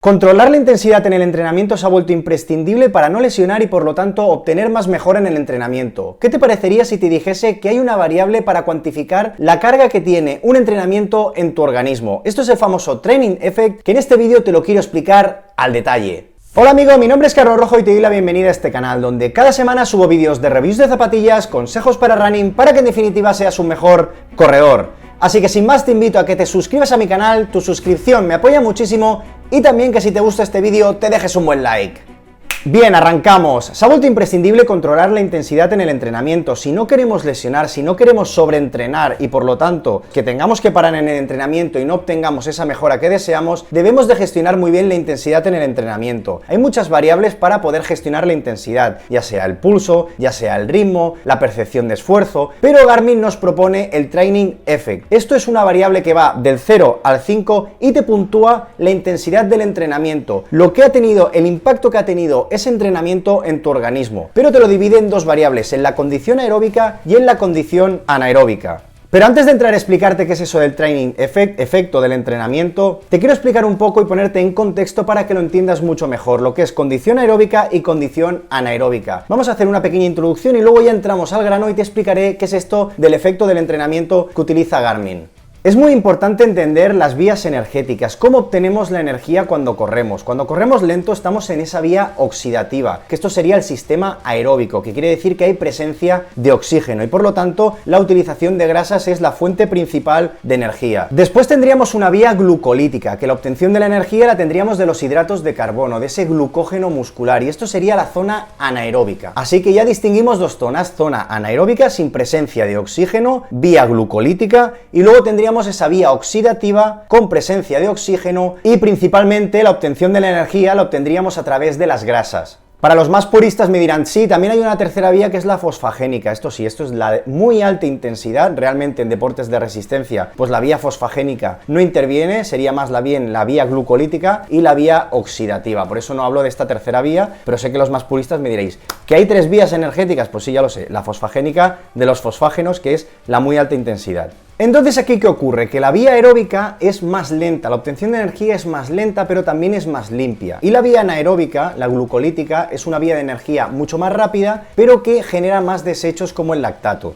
Controlar la intensidad en el entrenamiento se ha vuelto imprescindible para no lesionar y por lo tanto obtener más mejora en el entrenamiento. ¿Qué te parecería si te dijese que hay una variable para cuantificar la carga que tiene un entrenamiento en tu organismo? Esto es el famoso Training Effect, que en este vídeo te lo quiero explicar al detalle. Hola amigo, mi nombre es Carlos Rojo y te doy la bienvenida a este canal donde cada semana subo vídeos de reviews de zapatillas, consejos para running, para que en definitiva seas un mejor corredor. Así que sin más te invito a que te suscribas a mi canal, tu suscripción me apoya muchísimo y también que si te gusta este vídeo te dejes un buen like. Bien, arrancamos. Se ha vuelto imprescindible controlar la intensidad en el entrenamiento. Si no queremos lesionar, si no queremos sobreentrenar y por lo tanto que tengamos que parar en el entrenamiento y no obtengamos esa mejora que deseamos, debemos de gestionar muy bien la intensidad en el entrenamiento. Hay muchas variables para poder gestionar la intensidad, ya sea el pulso, ya sea el ritmo, la percepción de esfuerzo, pero Garmin nos propone el Training Effect. Esto es una variable que va del 0 al 5 y te puntúa la intensidad del entrenamiento, lo que ha tenido, el impacto que ha tenido ese entrenamiento en tu organismo, pero te lo divide en dos variables, en la condición aeróbica y en la condición anaeróbica. Pero antes de entrar a explicarte qué es eso del Training Effect, efecto del entrenamiento, te quiero explicar un poco y ponerte en contexto para que lo entiendas mucho mejor, lo que es condición aeróbica y condición anaeróbica. Vamos a hacer una pequeña introducción y luego ya entramos al grano y te explicaré qué es esto del efecto del entrenamiento que utiliza Garmin. Es muy importante entender las vías energéticas, cómo obtenemos la energía cuando corremos. Cuando corremos lento estamos en esa vía oxidativa, que esto sería el sistema aeróbico, que quiere decir que hay presencia de oxígeno y por lo tanto la utilización de grasas es la fuente principal de energía. Después tendríamos una vía glucolítica, que la obtención de la energía la tendríamos de los hidratos de carbono, de ese glucógeno muscular, y esto sería la zona anaeróbica. Así que ya distinguimos dos zonas, zona anaeróbica sin presencia de oxígeno, vía glucolítica, y luego tendríamos esa vía oxidativa con presencia de oxígeno y principalmente la obtención de la energía la obtendríamos a través de las grasas. Para los más puristas me dirán, sí, también hay una tercera vía que es la fosfagénica. Esto sí, esto es la de muy alta intensidad, realmente en deportes de resistencia, pues la vía fosfagénica no interviene, sería más la vía glucolítica y la vía oxidativa. Por eso no hablo de esta tercera vía, pero sé que los más puristas me diréis, ¿que hay tres vías energéticas? Pues sí, ya lo sé, la fosfagénica de los fosfágenos, que es la muy alta intensidad. Entonces, ¿aquí qué ocurre? Que la vía aeróbica es más lenta, la obtención de energía es más lenta, pero también es más limpia. Y la vía anaeróbica, la glucolítica, es una vía de energía mucho más rápida, pero que genera más desechos como el lactato.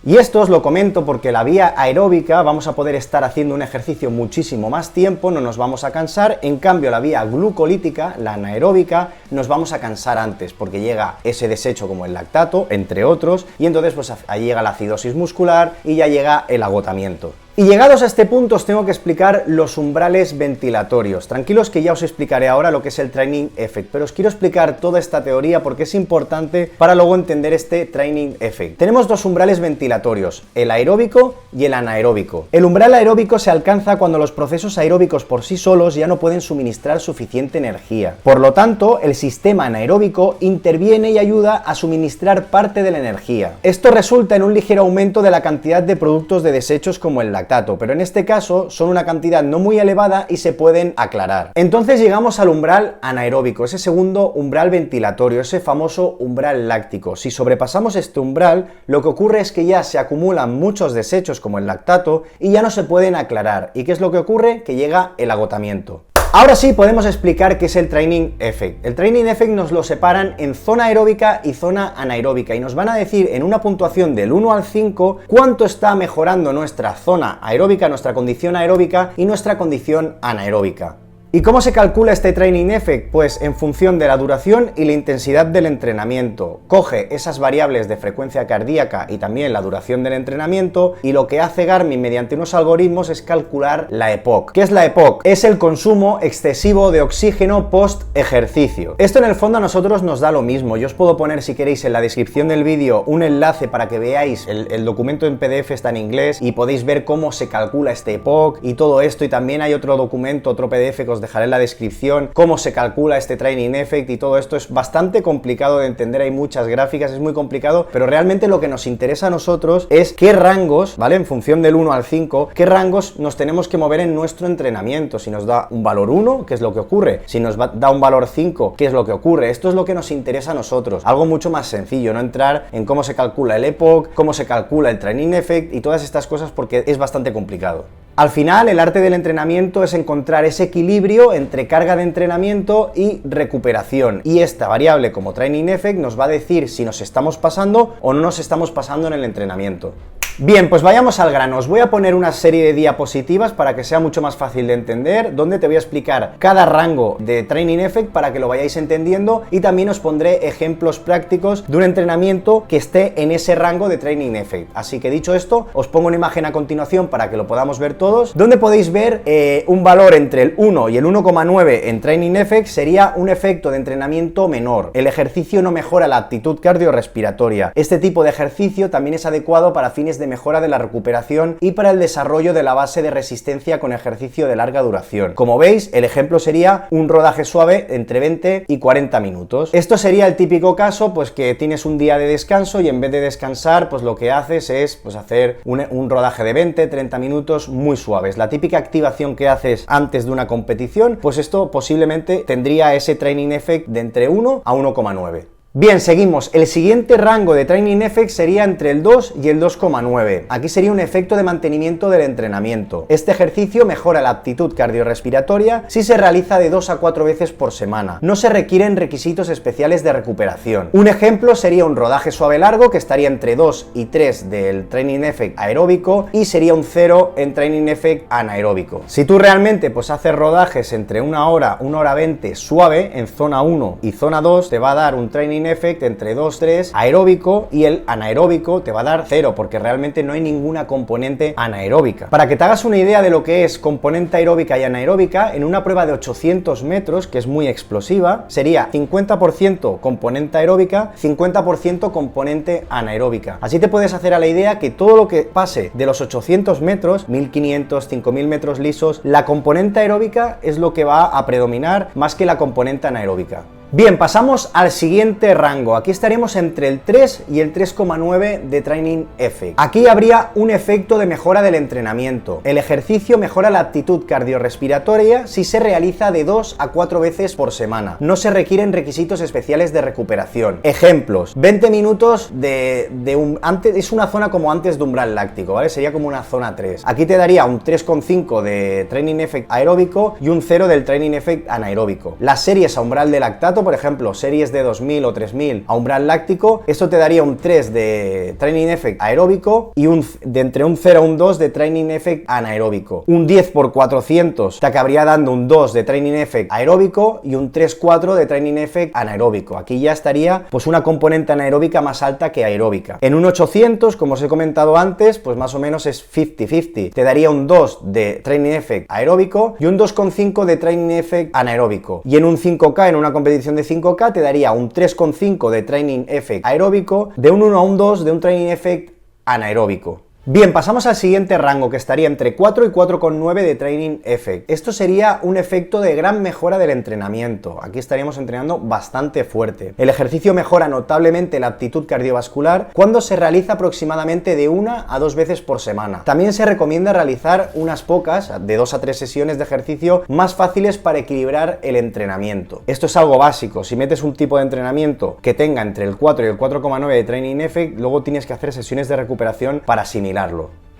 Y esto os lo comento porque la vía aeróbica vamos a poder estar haciendo un ejercicio muchísimo más tiempo, no nos vamos a cansar, en cambio la vía glucolítica, la anaeróbica, nos vamos a cansar antes porque llega ese desecho como el lactato, entre otros, y entonces pues ahí llega la acidosis muscular y ya llega el agotamiento. Y llegados a este punto os tengo que explicar los umbrales ventilatorios. Tranquilos que ya os explicaré ahora lo que es el Training Effect, pero os quiero explicar toda esta teoría porque es importante para luego entender este Training Effect. Tenemos dos umbrales ventilatorios, el aeróbico y el anaeróbico. El umbral aeróbico se alcanza cuando los procesos aeróbicos por sí solos ya no pueden suministrar suficiente energía. Por lo tanto, el sistema anaeróbico interviene y ayuda a suministrar parte de la energía. Esto resulta en un ligero aumento de la cantidad de productos de desechos como el lactato, pero en este caso son una cantidad no muy elevada y se pueden aclarar. Entonces llegamos al umbral anaeróbico, ese segundo umbral ventilatorio, ese famoso umbral láctico. Si sobrepasamos este umbral, lo que ocurre es que ya se acumulan muchos desechos como el lactato y ya no se pueden aclarar. ¿Y qué es lo que ocurre? Que llega el agotamiento. Ahora sí podemos explicar qué es el Training Effect. El Training Effect nos lo separan en zona aeróbica y zona anaeróbica y nos van a decir en una puntuación del 1 al 5 cuánto está mejorando nuestra zona aeróbica, nuestra condición aeróbica y nuestra condición anaeróbica. ¿Y cómo se calcula este Training Effect? Pues en función de la duración y la intensidad del entrenamiento. Coge esas variables de frecuencia cardíaca y también la duración del entrenamiento y lo que hace Garmin mediante unos algoritmos es calcular la EPOC. ¿Qué es la EPOC? Es el consumo excesivo de oxígeno post ejercicio. Esto en el fondo a nosotros nos da lo mismo. Yo os puedo poner si queréis en la descripción del vídeo un enlace para que veáis, el documento en PDF está en inglés y podéis ver cómo se calcula este EPOC y todo esto, y también hay otro documento, otro PDF que os dejaré en la descripción, cómo se calcula este Training Effect y todo esto. Es bastante complicado de entender, hay muchas gráficas, es muy complicado, pero realmente lo que nos interesa a nosotros es qué rangos, ¿vale? En función del 1 al 5, qué rangos nos tenemos que mover en nuestro entrenamiento. Si nos da un valor 1, ¿qué es lo que ocurre? Si nos da un valor 5, ¿qué es lo que ocurre? Esto es lo que nos interesa a nosotros, algo mucho más sencillo, no entrar en cómo se calcula el EPOC, cómo se calcula el Training Effect y todas estas cosas porque es bastante complicado. Al final, el arte del entrenamiento es encontrar ese equilibrio entre carga de entrenamiento y recuperación. Y esta variable como Training Effect nos va a decir si nos estamos pasando o no nos estamos pasando en el entrenamiento. Bien, pues vayamos al grano. Os voy a poner una serie de diapositivas para que sea mucho más fácil de entender, donde te voy a explicar cada rango de Training Effect para que lo vayáis entendiendo, y también os pondré ejemplos prácticos de un entrenamiento que esté en ese rango de Training Effect. Así que dicho esto, os pongo una imagen a continuación para que lo podamos ver todos, donde podéis ver un valor entre el 1 y el 1,9 en Training Effect sería un efecto de entrenamiento menor. El ejercicio no mejora la aptitud cardiorrespiratoria. Este tipo de ejercicio también es adecuado para fines de mejora de la recuperación y para el desarrollo de la base de resistencia con ejercicio de larga duración. Como veis, el ejemplo sería un rodaje suave entre 20 y 40 minutos. Esto sería el típico caso, pues que tienes un día de descanso y en vez de descansar, pues lo que haces es pues hacer un rodaje de 20-30 minutos muy suaves. La típica activación que haces antes de una competición, pues esto posiblemente tendría ese Training Effect de entre 1 a 1,9. Bien, seguimos. El siguiente rango de Training Effect sería entre el 2 y el 2,9. Aquí sería un efecto de mantenimiento del entrenamiento. Este ejercicio mejora la aptitud cardiorrespiratoria si se realiza de 2 a 4 veces por semana. No se requieren requisitos especiales de recuperación. Un ejemplo sería un rodaje suave largo que estaría entre 2 y 3 del Training Effect aeróbico y sería un 0 en Training Effect anaeróbico. Si tú realmente pues haces rodajes entre 1 hora, 1 hora 20 suave en zona 1 y zona 2, te va a dar un Training Effect entre 2-3 aeróbico, y el anaeróbico te va a dar 0 porque realmente no hay ninguna componente anaeróbica. Para que te hagas una idea de lo que es componente aeróbica y anaeróbica, en una prueba de 800 metros, que es muy explosiva, sería 50% componente aeróbica, 50% componente anaeróbica. Así te puedes hacer a la idea que todo lo que pase de los 800 metros, 1500, 5000 metros lisos, la componente aeróbica es lo que va a predominar más que la componente anaeróbica. Bien, pasamos al siguiente rango. Aquí estaríamos entre el 3 y el 3,9 de Training Effect. Aquí habría un efecto de mejora del entrenamiento. El ejercicio mejora la aptitud cardiorrespiratoria si se realiza de 2 a 4 veces por semana. No se requieren requisitos especiales de recuperación. Ejemplos: 20 minutos es una zona como antes de umbral láctico, ¿vale? Sería como una zona 3. Aquí te daría un 3,5 de Training Effect aeróbico y un 0 del Training Effect anaeróbico. Las series a umbral de lactato, por ejemplo, series de 2000 o 3000 a umbral láctico, esto te daría un 3 de Training Effect aeróbico y de entre un 0 a un 2 de Training Effect anaeróbico. Un 10 por 400 te acabaría dando un 2 de Training Effect aeróbico y un 3,4 de Training Effect anaeróbico. Aquí ya estaría pues una componente anaeróbica más alta que aeróbica. En un 800, como os he comentado antes, pues más o menos es 50-50. Te daría un 2 de Training Effect aeróbico y un 2,5 de Training Effect anaeróbico. Y en un 5K, en una competición de 5K, te daría un 3,5 de Training Effect aeróbico, de un 1 a un 2 de un Training Effect anaeróbico. Bien, pasamos al siguiente rango, que estaría entre 4 y 4,9 de Training Effect. Esto sería un efecto de gran mejora del entrenamiento. Aquí estaríamos entrenando bastante fuerte. El ejercicio mejora notablemente la aptitud cardiovascular cuando se realiza aproximadamente de 1 a 2 veces por semana. También se recomienda realizar unas pocas, de 2 a 3 sesiones de ejercicio más fáciles para equilibrar el entrenamiento. Esto es algo básico. Si metes un tipo de entrenamiento que tenga entre el 4 y el 4,9 de Training Effect, luego tienes que hacer sesiones de recuperación para asimilarlo.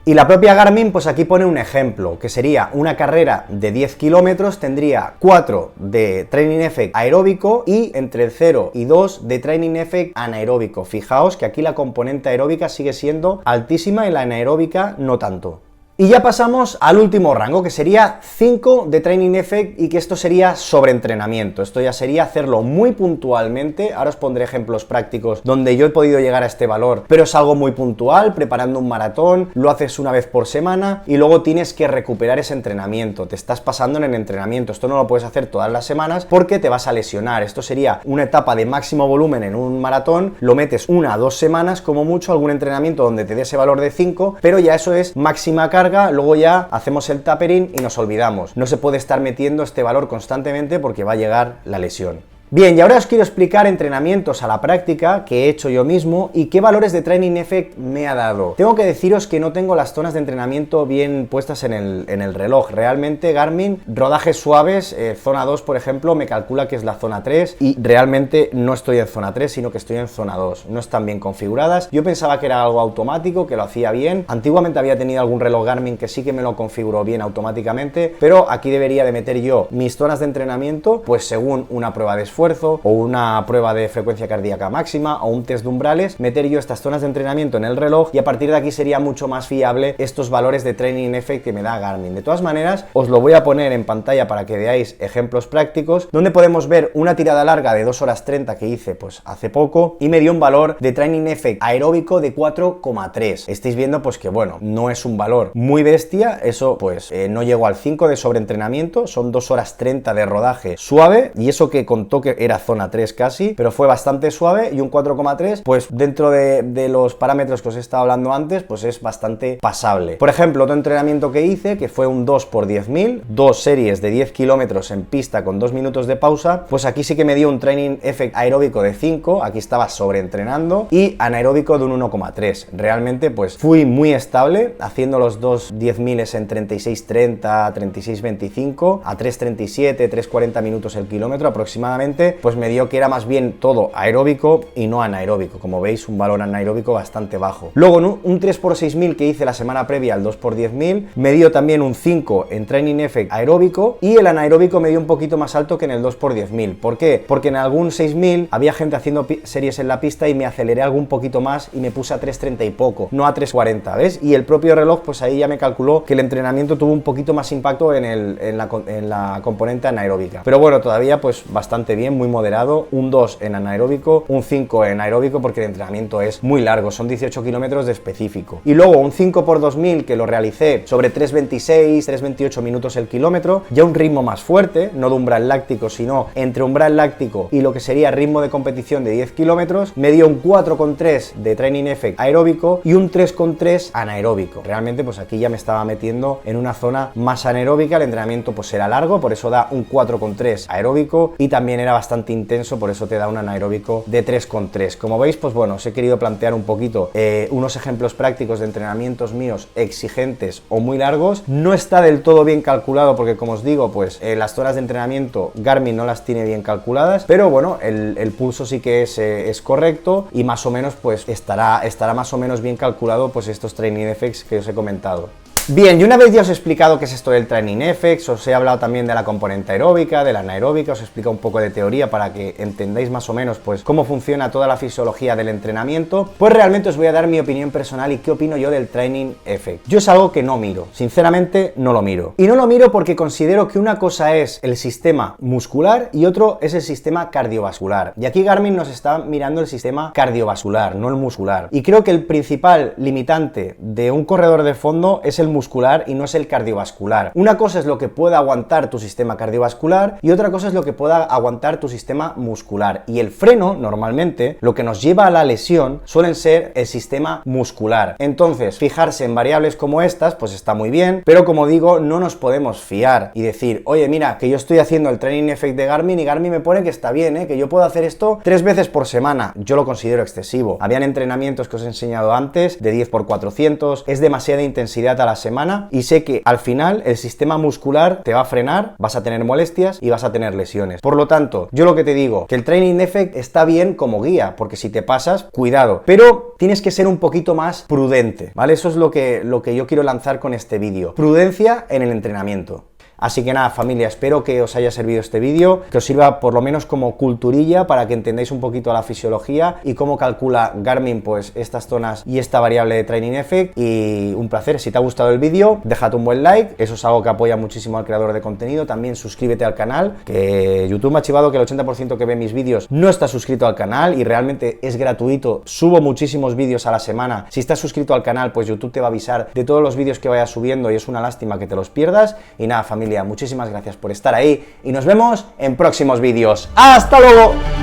Y la propia Garmin pues aquí pone un ejemplo, que sería una carrera de 10 kilómetros, tendría 4 de Training Effect aeróbico y entre el 0 y 2 de Training Effect anaeróbico. Fijaos que aquí la componente aeróbica sigue siendo altísima y la anaeróbica no tanto. Y ya pasamos al último rango, que sería 5 de Training Effect, y que esto sería sobreentrenamiento. Esto ya sería hacerlo muy puntualmente. Ahora os pondré ejemplos prácticos donde yo he podido llegar a este valor, pero es algo muy puntual, preparando un maratón, lo haces una vez por semana y luego tienes que recuperar ese entrenamiento. Te estás pasando en el entrenamiento. Esto no lo puedes hacer todas las semanas porque te vas a lesionar. Esto sería una etapa de máximo volumen en un maratón, lo metes 1 a 2 semanas como mucho, algún entrenamiento donde te dé ese valor de 5, pero ya eso es máxima carga. Luego ya hacemos el tapering y nos olvidamos. No se puede estar metiendo este valor constantemente porque va a llegar la lesión. Bien, y ahora os quiero explicar entrenamientos a la práctica que he hecho yo mismo y qué valores de Training Effect me ha dado. Tengo que deciros que no tengo las zonas de entrenamiento bien puestas en el reloj. Realmente Garmin, rodajes suaves, zona 2 por ejemplo, me calcula que es la zona 3 y realmente no estoy en zona 3, sino que estoy en zona 2. No están bien configuradas. Yo pensaba que era algo automático, que lo hacía bien. Antiguamente había tenido algún reloj Garmin que sí que me lo configuró bien automáticamente, pero aquí debería de meter yo mis zonas de entrenamiento, pues según una prueba de esfuerzo o una prueba de frecuencia cardíaca máxima o un test de umbrales, meter yo estas zonas de entrenamiento en el reloj y a partir de aquí sería mucho más fiable estos valores de Training Effect que me da Garmin. De todas maneras, os lo voy a poner en pantalla para que veáis ejemplos prácticos donde podemos ver una tirada larga de 2 horas 30 que hice pues hace poco y me dio un valor de Training Effect aeróbico de 4,3. Estáis viendo pues que bueno, no es un valor muy bestia, eso pues no llegó al 5 de sobreentrenamiento, son 2 horas 30 de rodaje suave y eso que contó que era zona 3 casi, pero fue bastante suave y un 4,3 pues dentro de los parámetros que os he estado hablando antes pues es bastante pasable. Por ejemplo, otro entrenamiento que hice que fue un 2 por 10.000, 2 series de 10 kilómetros en pista con 2 minutos de pausa, pues aquí sí que me dio un Training Effect aeróbico de 5, aquí estaba sobreentrenando y anaeróbico de un 1,3. Realmente pues fui muy estable haciendo los dos 10.000 en 36.30, 36.25 a 3.37, 3.40 minutos el kilómetro aproximadamente, pues me dio que era más bien todo aeróbico y no anaeróbico, como veis un valor anaeróbico bastante bajo. Luego un 3 por 6.000 que hice la semana previa al 2 por 10.000 me dio también un 5 en Training Effect aeróbico y el anaeróbico me dio un poquito más alto que en el 2 por 10.000. ¿Por qué? Porque en algún 6.000 había gente haciendo series en la pista y me aceleré algún poquito más y me puse a 3.30 y poco, no a 3.40, ¿ves? Y el propio reloj pues ahí ya me calculó que el entrenamiento tuvo un poquito más impacto en la componente anaeróbica. Pero bueno, todavía pues bastante bien, muy moderado, un 2 en anaeróbico, un 5 en aeróbico porque el entrenamiento es muy largo, son 18 kilómetros de específico. Y luego un 5 por 2000 que lo realicé sobre 3.26, 3.28 minutos el kilómetro, ya un ritmo más fuerte, no de umbral láctico, sino entre umbral láctico y lo que sería ritmo de competición de 10 kilómetros, me dio un 4,3 de Training Effect aeróbico y un 3,3 anaeróbico. Realmente pues aquí ya me estaba metiendo en una zona más anaeróbica, el entrenamiento pues era largo, por eso da un 4,3 aeróbico y también era bastante intenso, por eso te da un anaeróbico de 3,3. Como veis, pues bueno, os he querido plantear un poquito unos ejemplos prácticos de entrenamientos míos exigentes o muy largos. No está del todo bien calculado porque como os digo, pues las zonas de entrenamiento Garmin no las tiene bien calculadas, pero bueno, el pulso sí que es correcto y más o menos pues estará más o menos bien calculado pues estos Training Effects que os he comentado. Bien, y una vez ya os he explicado qué es esto del Training Effects, os he hablado también de la componente aeróbica, de la anaeróbica, os he explicado un poco de teoría para que entendáis más o menos pues cómo funciona toda la fisiología del entrenamiento, pues realmente os voy a dar mi opinión personal y qué opino yo del Training Effect. Yo es algo que no miro, sinceramente no lo miro. Y no lo miro porque considero que una cosa es el sistema muscular y otro es el sistema cardiovascular. Y aquí Garmin nos está mirando el sistema cardiovascular, no el muscular. Y creo que el principal limitante de un corredor de fondo es el muscular y no es el cardiovascular. Una cosa es lo que pueda aguantar tu sistema cardiovascular y otra cosa es lo que pueda aguantar tu sistema muscular. Y el freno, normalmente, lo que nos lleva a la lesión suelen ser el sistema muscular. Entonces, fijarse en variables como estas, pues está muy bien, pero como digo, no nos podemos fiar y decir, oye, mira, que yo estoy haciendo el Training Effect de Garmin y Garmin me pone que está bien, que yo puedo hacer esto 3 veces por semana. Yo lo considero excesivo. Habían entrenamientos que os he enseñado antes de 10 por 400, es demasiada intensidad a la semana y sé que al final el sistema muscular te va a frenar, vas a tener molestias y vas a tener lesiones. Por lo tanto, yo lo que te digo, que el Training Effect está bien como guía, porque si te pasas, cuidado, pero tienes que ser un poquito más prudente, ¿vale? Eso es lo que yo quiero lanzar con este vídeo. Prudencia en el entrenamiento. Así que nada, familia, espero que os haya servido este vídeo, que os sirva por lo menos como culturilla para que entendáis un poquito la fisiología y cómo calcula Garmin pues estas zonas y esta variable de Training Effect. Y un placer, si te ha gustado el vídeo, déjate un buen like, eso es algo que apoya muchísimo al creador de contenido. También suscríbete al canal, que YouTube me ha chivado que el 80% que ve mis vídeos no está suscrito al canal y realmente es gratuito, subo muchísimos vídeos a la semana. Si estás suscrito al canal, pues YouTube te va a avisar de todos los vídeos que vaya subiendo y es una lástima que te los pierdas. Y nada, familia, muchísimas gracias por estar ahí y nos vemos en próximos vídeos. ¡Hasta luego!